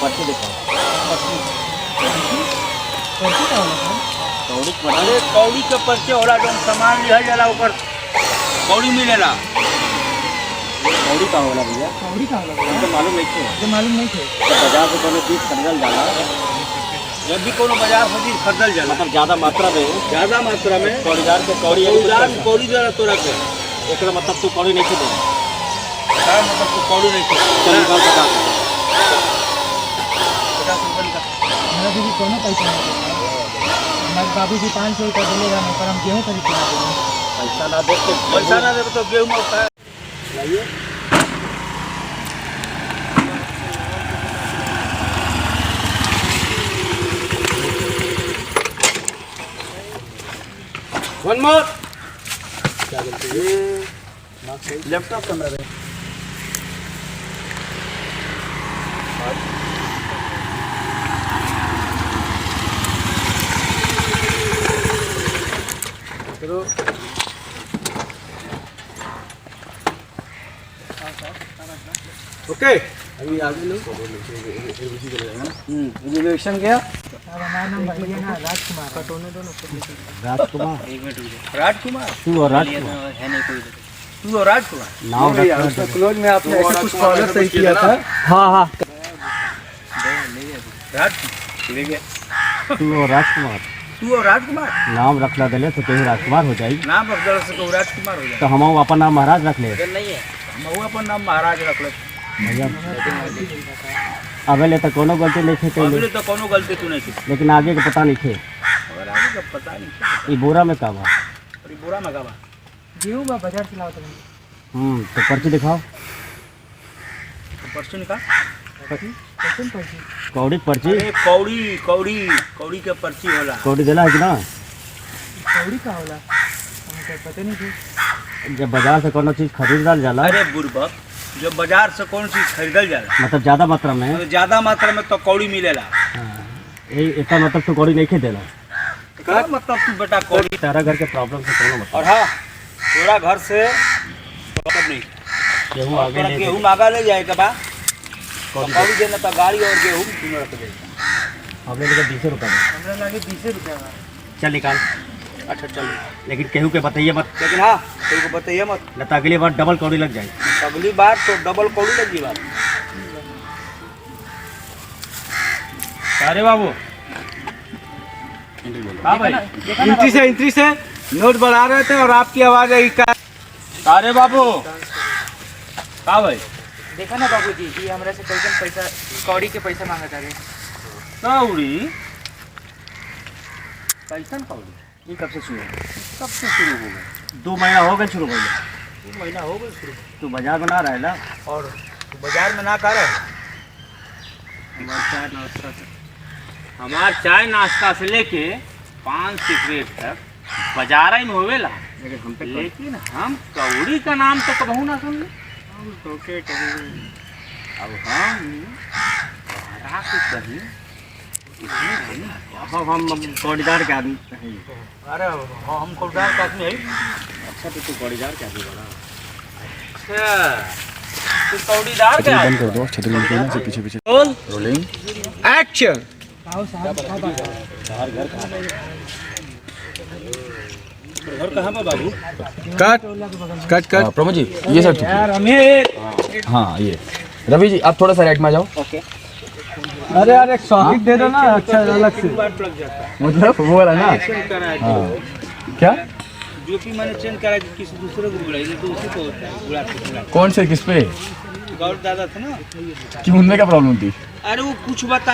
पर्ची दिखाओ। अरे कौड़ी के पर्चे होला जो सामान लिहल जाला ओकर कौड़ी मिलेला। कौड़ी का होला भैया? कौड़ी का होला हमको मालूम नहीं थे। जो मालूम नहीं थे। तो बाजार से कोनो चीज खरीदल जाला, जब भी कोनो बाजार से चीज खरीदल जाला मतलब ज्यादा मात्रा में कौड़ीदार के कौड़ी कौड़ी देला तोरा के। एकरा मतलब तू कौड़ी नहीं दे। का मतलब तू कौड़ी नहीं चल निकाल बता। 50 रुपये निकाल। हमारा दीदी कोनो पैसा नहीं देगा। हमारे बाबू जी 500 रुपया दिलेगा नहीं, पर हम गेहूँ खरीद के ना देंगे। पैसा ना दे तो गेहूँ में होता है। लाइए। One more. क्या बोलते हैं? ये लैपटॉप कैमरा है। ओके अभी आगे लो। रिजर्वेशन क्या? हमारा नाम भैया ना राजकुमार। कटोने दोनों राजकुमार। एक मिनट। राजकुमार। तू और राजकुमार है नहीं कोई। तू और राजकुमार नाम रखना। क्लोज में आपने ऐसे कुछ कॉलर सही किया था। हाँ हाँ। राजकुमार तू और राजकुमार तू और राजकुमार नाम रखला दिले तो तेरी राजकुमार हो जाएगी। नाम बदल से तो राजकुमार हो जाए। तो हम अपन नाम महाराज रख ले। नहीं है हम अपन नाम महाराज रख ले। भैया अबे तो कोनो गलती नहीं थे अभी तो कोनो गलती तू नहीं की। लेकिन आगे का पता नहीं थे। और आगे का पता नहीं। ये बोरा में का बा? और ये बोरा में का बा? गेहूँ बा बाजार से लाओ तुम। तो पर्ची दिखाओ। तो पर्ची निकाल। कैसे पर्ची? कौड़ी पर्ची। अरे कौड़ी कौड़ी कौड़ी के पर्ची होला। कौड़ी देला है कि ना? कौड़ी का होला हमको पता नहीं थी। जब बाजार से कोनो चीज खरीदल जाला, अरे बुर्बक जब बाजार से कौन चीज खरीदल जाला मतलब ज्यादा मात्रा में, तो ज्यादा मात्रा में तो कौड़ी मिलेला। इसका मतलब तो कौड़ी नहीं देला। का मतलब तू बेटा कौड़ी। तेरा घर के प्रॉब्लम से कोनो मतलब। और हाँ तोरा घर से मतलब नहीं गेहूँ आगे ले गेहूँ आगा ले जाए के बाद कौड़ी देना तो गाड़ी और गेहूँ तीनों रख दे। हमने लेकर 20 रुपये में। हमरा लगे 20 रुपया बा। चल निकाल। अच्छा चल लेकिन केहू के बताइए मत, लेकिन हाँ तेरे को बताइए मत। न तो अगली बार डबल कौड़ी लग जाए। अगली बार तो डबल कौड़ी लगी बात। अरे बाबू हाँ भाई एंट्री से नोट बढ़ा रहे थे और आपकी आवाज आई का। अरे बाबू हाँ भाई देखा ना बाबूजी कि हमरा से कैसे पैसा कौड़ी के पैसा मांगता रहे। कौड़ी कैसन कौड़ी ये कब से शुरू हो गया? 2 महीना हो गए शुरू हो गया। 2 महीना हो गए शुरू। तू बाजार में ना रहे ना? और तू बाजार में ना कर हमार चाय नाश्ता से लेके 5 सिगरेट तक बाजार में होवेला। लेकिन हम कौड़ी का नाम तो कबहू ना सुन। अब हम कौड़ीदार के आदमी। अरे हम कौड़ीदार का आदमी है। अच्छा तो तू कौड़ीदार के आदमी बना। अच्छा तू कौड़ीदार के आदमी। कर दो छतरी निकलने से पीछे पीछे। Rolling action. आओ साहब घर कहाँ बा बाबू? कट प्रमोद जी ये सब ठीक यार अमित। हाँ ये रवि जी आप थोड़ा सा राइट में आ जाओ। ओके अरे यार एक सॉकेट दे दो ना अच्छा अलग से। लग जाता है। मतलब वो वाला ना। चेंज करा हाँ क्या जो कि मैंने चेंज करा कि किसी दूसरे को बुलाई तो उसी को होता है बुला। कौन से किस पे गौर दादा था ना कि उनमें क्या प्रॉब्लम थी? अरे वो कुछ बता